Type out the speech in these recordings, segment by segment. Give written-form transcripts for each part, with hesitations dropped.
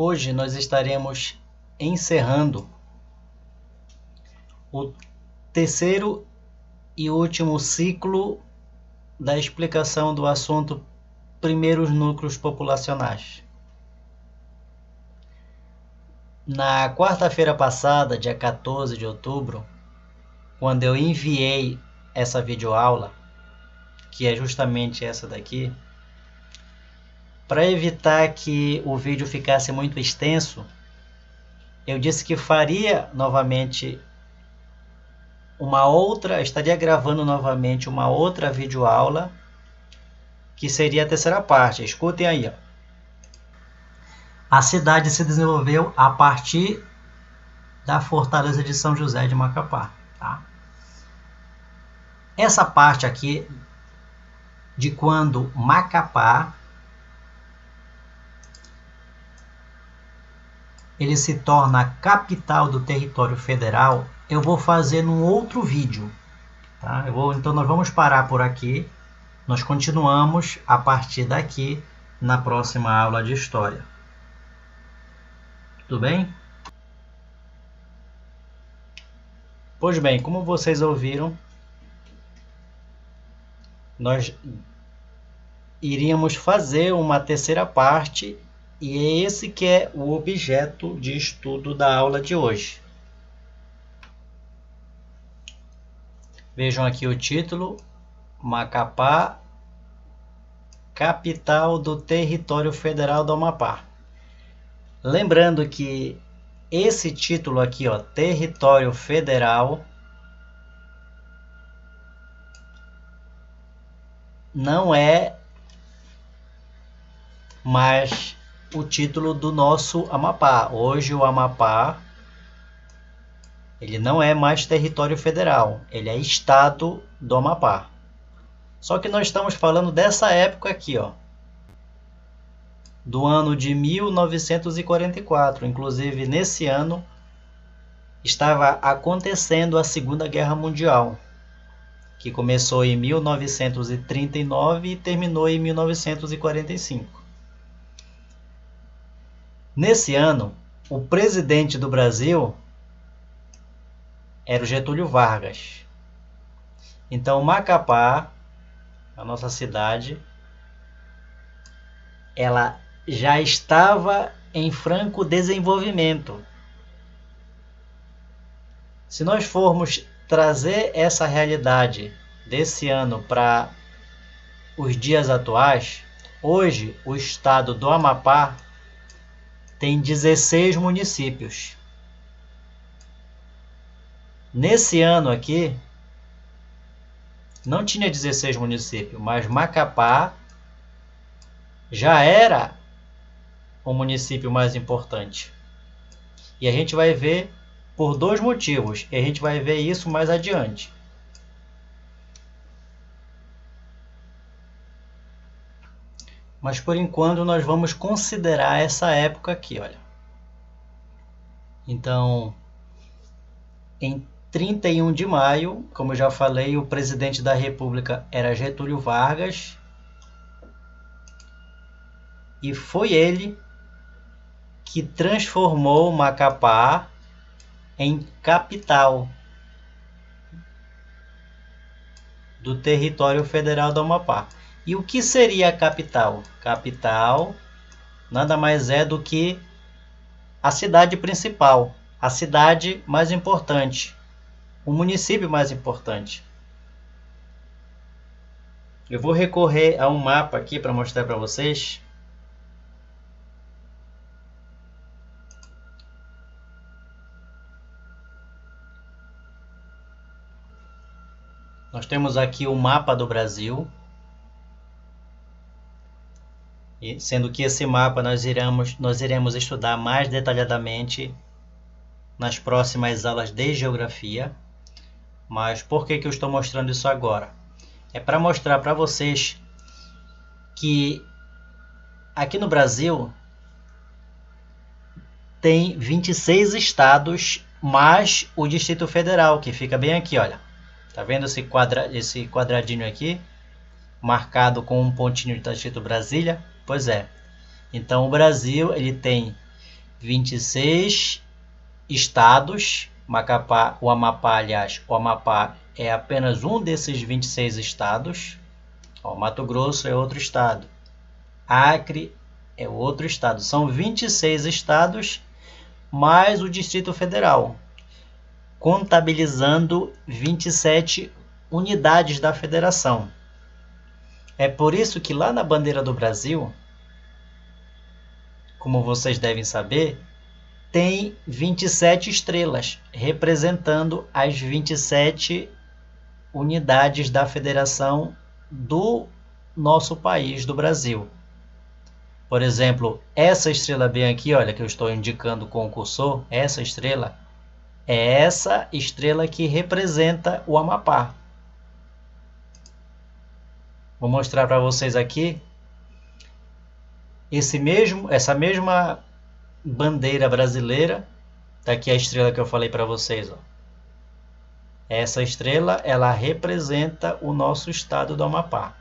Hoje nós estaremos encerrando o terceiro e último ciclo da explicação do assunto primeiros núcleos populacionais. Na quarta-feira passada, dia 14 de outubro, quando eu enviei essa videoaula, que é justamente essa daqui, para evitar que o vídeo ficasse muito extenso, eu disse que faria novamente estaria gravando novamente uma outra videoaula, que seria a terceira parte. Escutem aí, ó. A cidade se desenvolveu a partir da fortaleza de São José de Macapá. Tá? Essa parte aqui, de quando Macapá ele se torna a capital do território federal, eu vou fazer num outro vídeo. Tá? Então nós vamos parar por aqui. Nós continuamos a partir daqui na próxima aula de História. Tudo bem? Pois bem, como vocês ouviram, nós iríamos fazer uma terceira parte e é esse que é o objeto de estudo da aula de hoje. Vejam aqui o título: Macapá, capital do território federal do Amapá. Lembrando que esse título aqui, ó, território federal, não é mais o título do nosso Amapá. Hoje o Amapá, ele não é mais território federal, ele é estado do Amapá. Só que nós estamos falando dessa época aqui, ó, do ano de 1944. Inclusive, nesse ano, estava acontecendo a Segunda Guerra Mundial, que começou em 1939 e terminou em 1945. Nesse ano, o presidente do Brasil era o Getúlio Vargas. Então, Macapá, a nossa cidade, ela já estava em franco desenvolvimento. Se nós formos trazer essa realidade desse ano para os dias atuais, hoje o estado do Amapá tem 16 municípios. Nesse ano aqui, não tinha 16 municípios, mas Macapá já era o município mais importante. E a gente vai ver por dois motivos, e a gente vai ver isso mais adiante. Mas por enquanto nós vamos considerar essa época aqui, olha. Então, em 31 de maio, como eu já falei, o presidente da República era Getúlio Vargas. E foi ele que transformou Macapá em capital do território federal do Amapá. E o que seria a capital? Capital nada mais é do que a cidade principal, a cidade mais importante, o município mais importante. Eu vou recorrer a um mapa aqui para mostrar para vocês. Nós temos aqui o mapa do Brasil. E sendo que esse mapa nós iremos estudar mais detalhadamente nas próximas aulas de geografia. Mas por que eu estou mostrando isso agora? É para mostrar para vocês que aqui no Brasil tem 26 estados, mais o Distrito Federal, que fica bem aqui, olha. Tá vendo esse quadradinho aqui, marcado com um pontinho de escrito Brasília? Pois é. Então o Brasil ele tem 26 estados. O Amapá, aliás, o Amapá é apenas um desses 26 estados. Ó, Mato Grosso é outro estado. Acre é outro estado. São 26 estados mais o Distrito Federal, contabilizando 27 unidades da federação. É por isso que lá na bandeira do Brasil, como vocês devem saber, tem 27 estrelas, representando as 27 unidades da federação do nosso país, do Brasil. Por exemplo, essa estrela bem aqui, olha, que eu estou indicando com o cursor, essa estrela é essa estrela que representa o Amapá. Vou mostrar para vocês aqui essa mesma bandeira brasileira. Tá aqui a estrela que eu falei para vocês, ó. Essa estrela, ela representa o nosso estado do Amapá.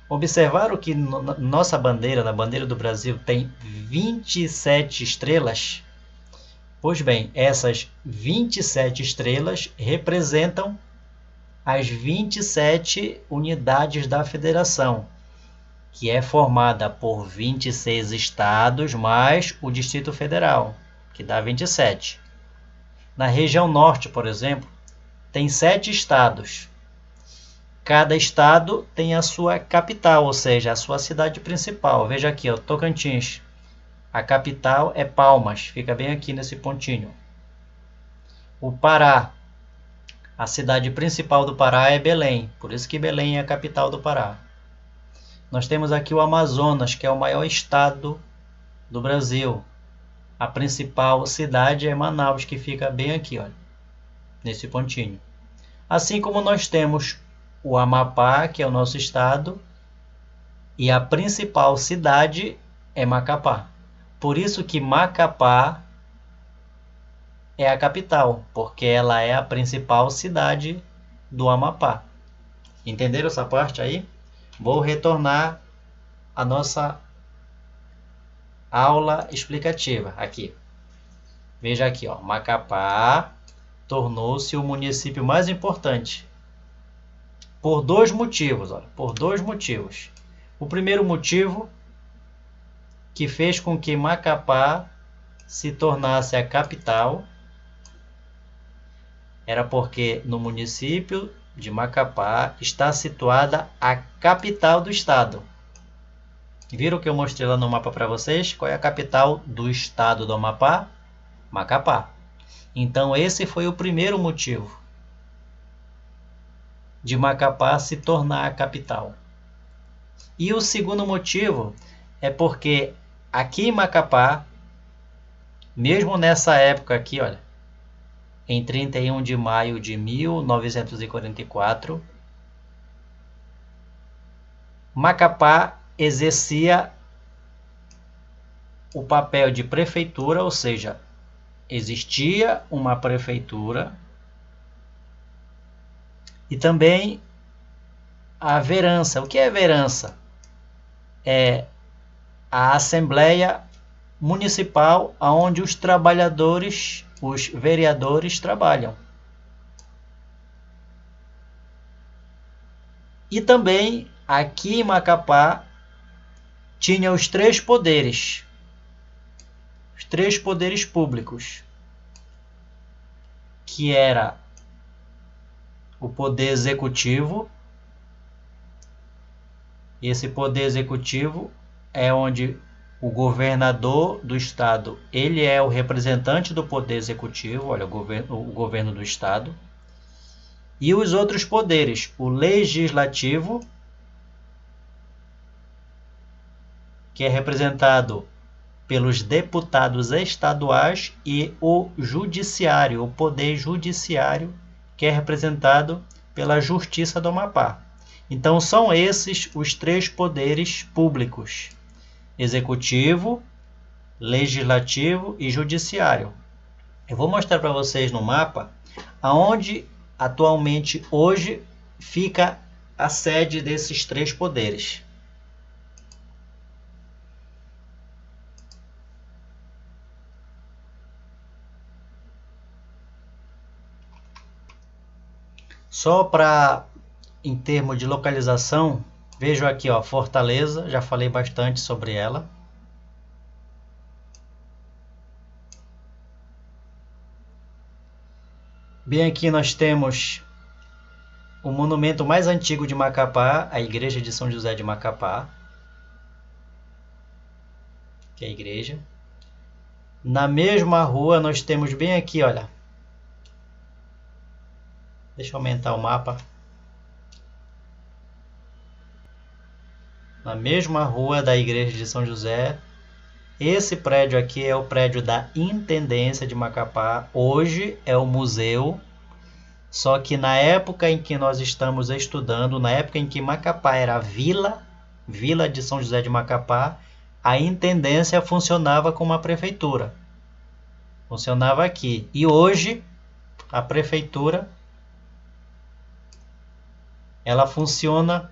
Observaram que nossa bandeira, na bandeira do Brasil, tem 27 estrelas? Pois bem, essas 27 estrelas representam as 27 unidades da federação, que é formada por 26 estados mais o Distrito Federal, que dá 27. Na região norte, por exemplo, tem 7 estados. Cada estado tem a sua capital, ou seja, a sua cidade principal. Veja aqui, ó, Tocantins. A capital é Palmas, fica bem aqui nesse pontinho. O Pará. A cidade principal do Pará é Belém, por isso que Belém é a capital do Pará. Nós temos aqui o Amazonas, que é o maior estado do Brasil. A principal cidade é Manaus, que fica bem aqui, olha, nesse pontinho. Assim como nós temos o Amapá, que é o nosso estado, e a principal cidade é Macapá. Por isso que Macapá é a capital, porque ela é a principal cidade do Amapá. Entenderam essa parte aí? Vou retornar à nossa aula explicativa aqui. Veja aqui, ó, Macapá tornou-se o município mais importante por 2 motivos, olha, por 2 motivos. O primeiro motivo que fez com que Macapá se tornasse a capital era porque no município de Macapá está situada a capital do estado. Viram que eu mostrei lá no mapa para vocês? Qual é a capital do estado do Amapá? Macapá. Então esse foi o primeiro motivo de Macapá se tornar a capital. E o segundo motivo é porque aqui em Macapá, mesmo nessa época aqui, olha, em 31 de maio de 1944, Macapá exercia o papel de prefeitura, ou seja, existia uma prefeitura e também a verança. O que é verança? É a Assembleia Municipal onde os trabalhadores, os vereadores trabalham. E também aqui em Macapá tinha os 3 poderes. Os 3 poderes públicos, que era o poder executivo. Esse poder executivo é onde o governador do estado, ele é o representante do poder executivo, olha, o governo do estado. E os outros poderes, o legislativo, que é representado pelos deputados estaduais, e o judiciário, o poder judiciário, que é representado pela Justiça do Amapá. Então são esses os 3 poderes públicos: executivo, legislativo e judiciário. Eu vou mostrar para vocês no mapa aonde atualmente hoje fica a sede desses 3 poderes. Só para, em termos de localização, vejo aqui, ó, Fortaleza, já falei bastante sobre ela. Bem aqui nós temos o monumento mais antigo de Macapá, a Igreja de São José de Macapá, que é a igreja. Na mesma rua nós temos bem aqui, olha. Deixa eu aumentar o mapa. Na mesma rua da Igreja de São José, esse prédio aqui é o prédio da Intendência de Macapá. Hoje é o museu. Só que na época em que nós estamos estudando, na época em que Macapá era Vila de São José de Macapá, a intendência funcionava como a prefeitura. Funcionava aqui. E hoje, a prefeitura, ela funciona...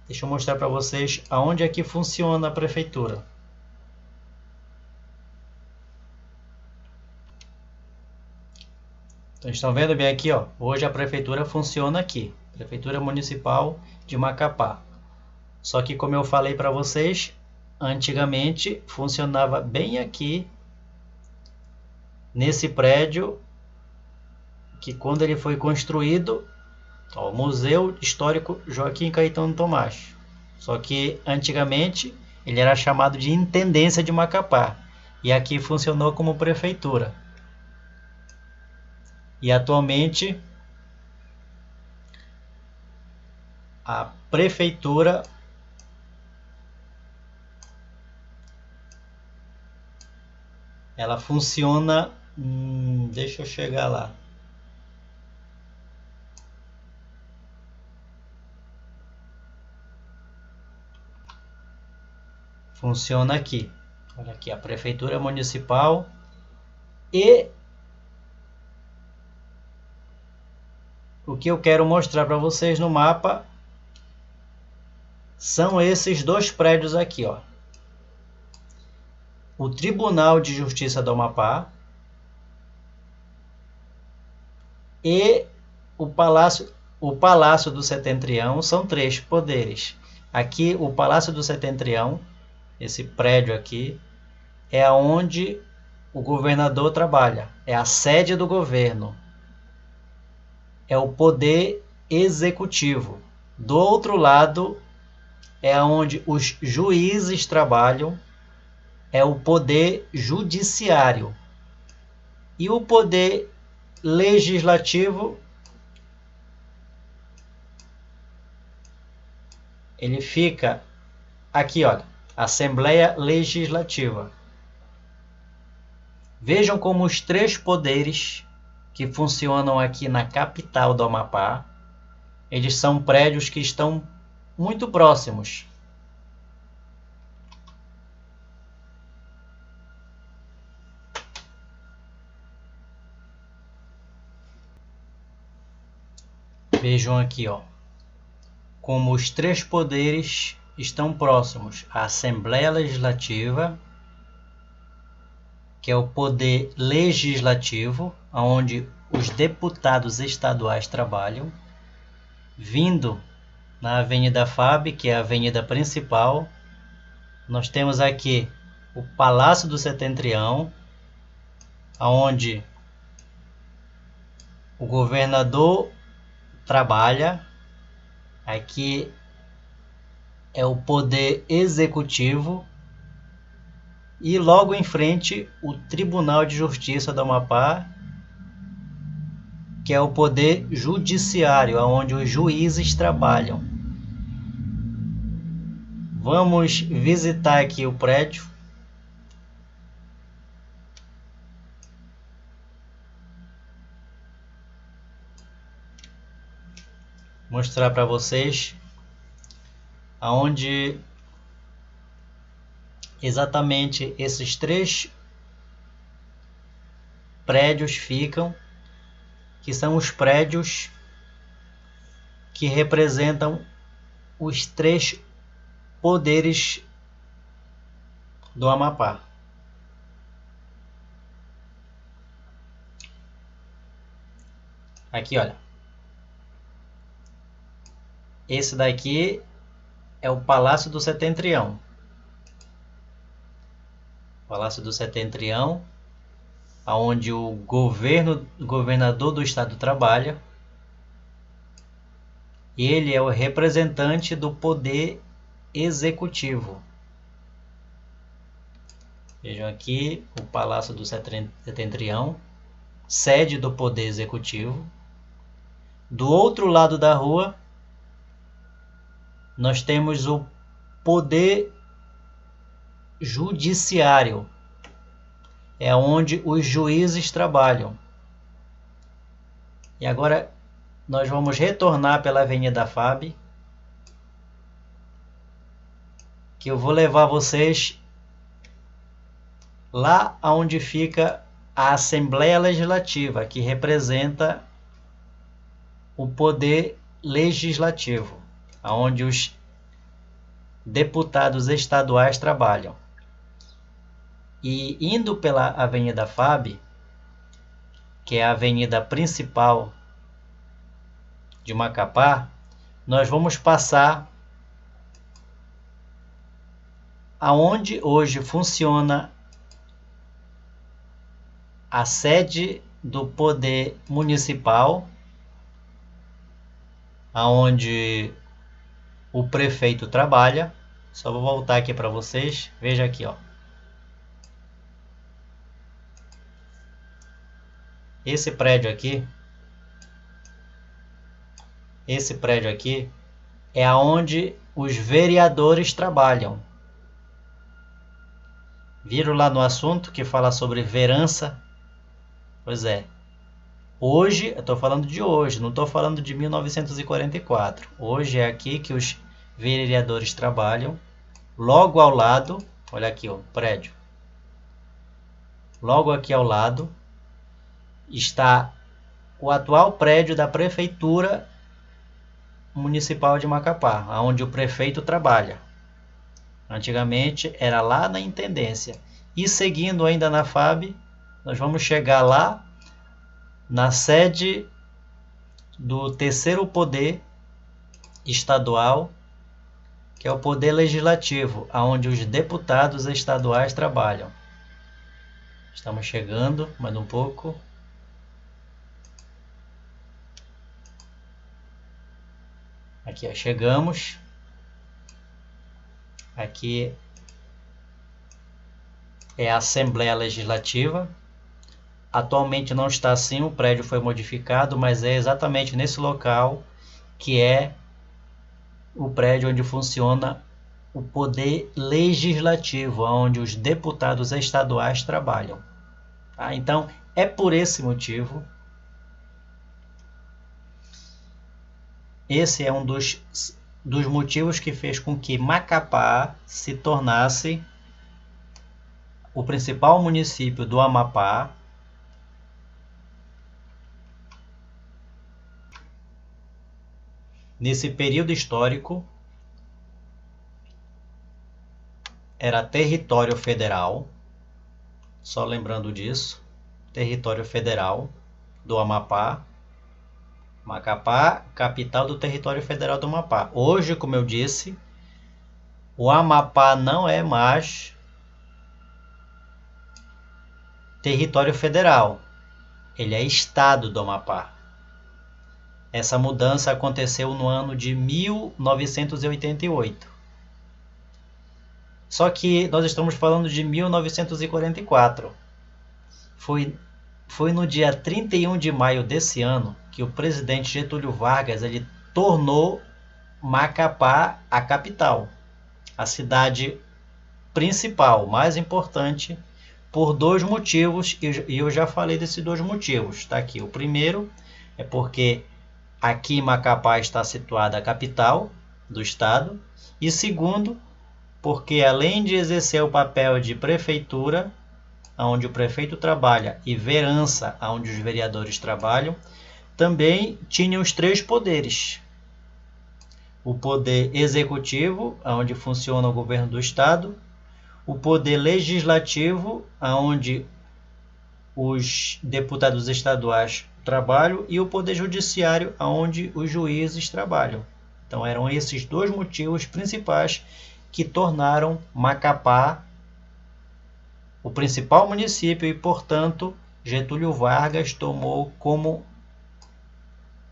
Deixa eu mostrar para vocês aonde é que funciona a prefeitura. Então, estão vendo bem aqui, ó? Hoje a prefeitura funciona aqui. Prefeitura Municipal de Macapá. Só que, como eu falei para vocês, antigamente funcionava bem aqui, nesse prédio, que quando ele foi construído, ó, o Museu Histórico Joaquim Caetano Tomás. Só que antigamente ele era chamado de Intendência de Macapá. E aqui funcionou como prefeitura. E atualmente a prefeitura ela funciona, deixa eu chegar lá. Funciona aqui. Olha aqui, a prefeitura municipal e o que eu quero mostrar para vocês no mapa são esses dois prédios aqui, ó. O Tribunal de Justiça do Amapá e o Palácio do Setentrião. São três poderes. Aqui, o Palácio do Setentrião, esse prédio aqui, é onde o governador trabalha. É a sede do governo. É o poder executivo. Do outro lado, é onde os juízes trabalham. É o poder judiciário. E o poder legislativo, ele fica aqui, olha, Assembleia Legislativa. Vejam como os três poderes que funcionam aqui na capital do Amapá, eles são prédios que estão muito próximos. Vejam aqui, ó, como os três poderes estão próximos. A Assembleia Legislativa, que é o poder legislativo, onde os deputados estaduais trabalham, vindo na Avenida FAB, que é a avenida principal. Nós temos aqui o Palácio do Setentrião, onde o governador trabalha. Aqui é o poder executivo. E logo em frente, o Tribunal de Justiça do Amapá, que é o poder judiciário, onde os juízes trabalham. Vamos visitar aqui o prédio. Mostrar para vocês aonde exatamente esses três prédios ficam, que são os prédios que representam os três poderes do Amapá. Aqui, olha, Esse daqui é o Palácio do Setentrião. Palácio do Setentrião, onde o governador do estado trabalha. Ele é o representante do poder executivo. Vejam aqui o Palácio do Setentrião, sede do poder executivo. Do outro lado da rua, nós temos o poder judiciário. É onde os juízes trabalham. E agora nós vamos retornar pela Avenida FAB, que eu vou levar vocês lá onde fica a Assembleia Legislativa, que representa o poder legislativo, onde os deputados estaduais trabalham. E indo pela Avenida FAB, que é a avenida principal de Macapá, nós vamos passar aonde hoje funciona a sede do poder municipal, aonde o prefeito trabalha. Só vou voltar aqui para vocês. Veja aqui, ó. Esse prédio aqui é aonde os vereadores trabalham. Viram lá no assunto que fala sobre verança? Pois é. Hoje, eu estou falando de hoje, não estou falando de 1944. Hoje é aqui que os vereadores trabalham. Logo ao lado, olha aqui o prédio. Logo aqui ao lado está o atual prédio da Prefeitura Municipal de Macapá, onde o prefeito trabalha. Antigamente era lá na Intendência. E seguindo ainda na FAB, nós vamos chegar lá na sede do terceiro poder estadual, que é o poder legislativo, onde os deputados estaduais trabalham. Estamos chegando, mais um pouco. Aqui, ó, chegamos. Aqui é a Assembleia Legislativa. Atualmente não está assim, o prédio foi modificado, mas é exatamente nesse local que é o prédio onde funciona o poder legislativo, onde os deputados estaduais trabalham. Tá? Então, é por esse motivo. Esse é um dos motivos que fez com que Macapá se tornasse o principal município do Amapá. Nesse período histórico, era território federal, só lembrando disso, território federal do Amapá. Macapá, capital do território federal do Amapá. Hoje, como eu disse, o Amapá não é mais território federal, ele é estado do Amapá. Essa mudança aconteceu no ano de 1988. Só que nós estamos falando de 1944. Foi no dia 31 de maio desse ano que o presidente Getúlio Vargas ele tornou Macapá a capital, a cidade principal, mais importante, por dois motivos, e eu já falei desses dois motivos. Está aqui. O primeiro é porque aqui em Macapá está situada a capital do estado, e segundo, porque além de exercer o papel de prefeitura, onde o prefeito trabalha, e verança, onde os vereadores trabalham, também tinha os três poderes. O poder executivo, onde funciona o governo do estado, o poder legislativo, onde os deputados estaduais trabalham, e o poder judiciário, onde os juízes trabalham. Então eram esses dois motivos principais que tornaram Macapá o principal município e, portanto, Getúlio Vargas tomou como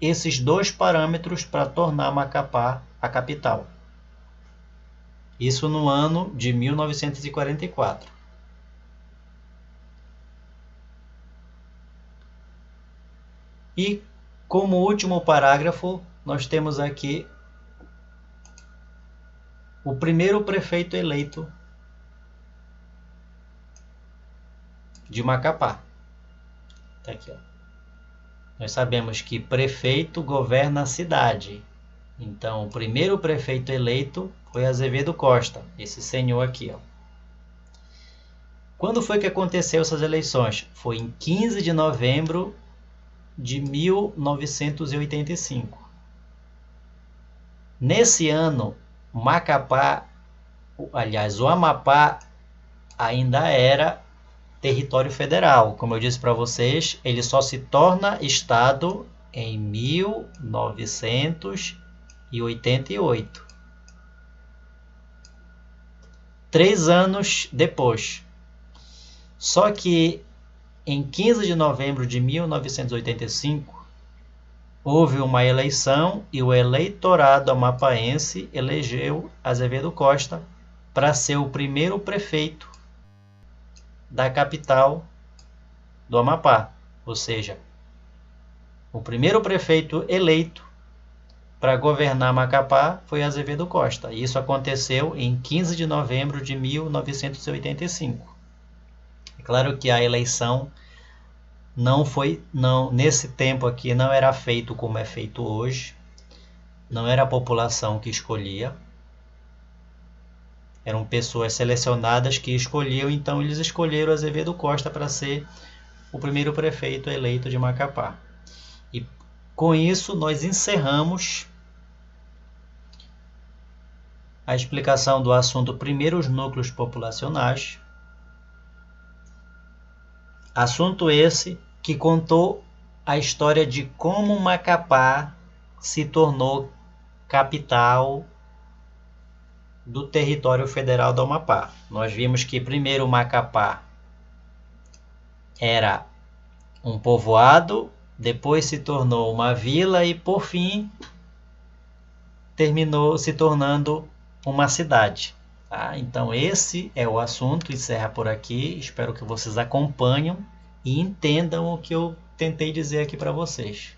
esses dois parâmetros para tornar Macapá a capital. Isso no ano de 1944. E como último parágrafo, nós temos aqui o primeiro prefeito eleito de Macapá. Tá aqui, ó. Nós sabemos que prefeito governa a cidade. Então, o primeiro prefeito eleito foi Azevedo Costa, esse senhor aqui, ó. Quando foi que aconteceu essas eleições? Foi em 15 de novembro de 1985. Nesse ano, Macapá, aliás, o Amapá ainda era território federal. Como eu disse para vocês, ele só se torna estado em 1988. 3 anos depois. Só que em 15 de novembro de 1985, houve uma eleição e o eleitorado amapaense elegeu Azevedo Costa para ser o primeiro prefeito da capital do Amapá. Ou seja, o primeiro prefeito eleito para governar Macapá foi Azevedo Costa. E isso aconteceu em 15 de novembro de 1985. É claro que a eleição nesse tempo aqui não era feito como é feito hoje. Não era a população que escolhia. Eram pessoas selecionadas que escolhiam, então eles escolheram Azevedo Costa para ser o primeiro prefeito eleito de Macapá. E com isso nós encerramos a explicação do assunto primeiros núcleos populacionais. Assunto esse que contou a história de como Macapá se tornou capital do território federal do Amapá. Nós vimos que primeiro Macapá era um povoado, depois se tornou uma vila e por fim terminou se tornando uma cidade. Tá? Então esse é o assunto, encerra por aqui. Espero que vocês acompanhem e entendam o que eu tentei dizer aqui para vocês.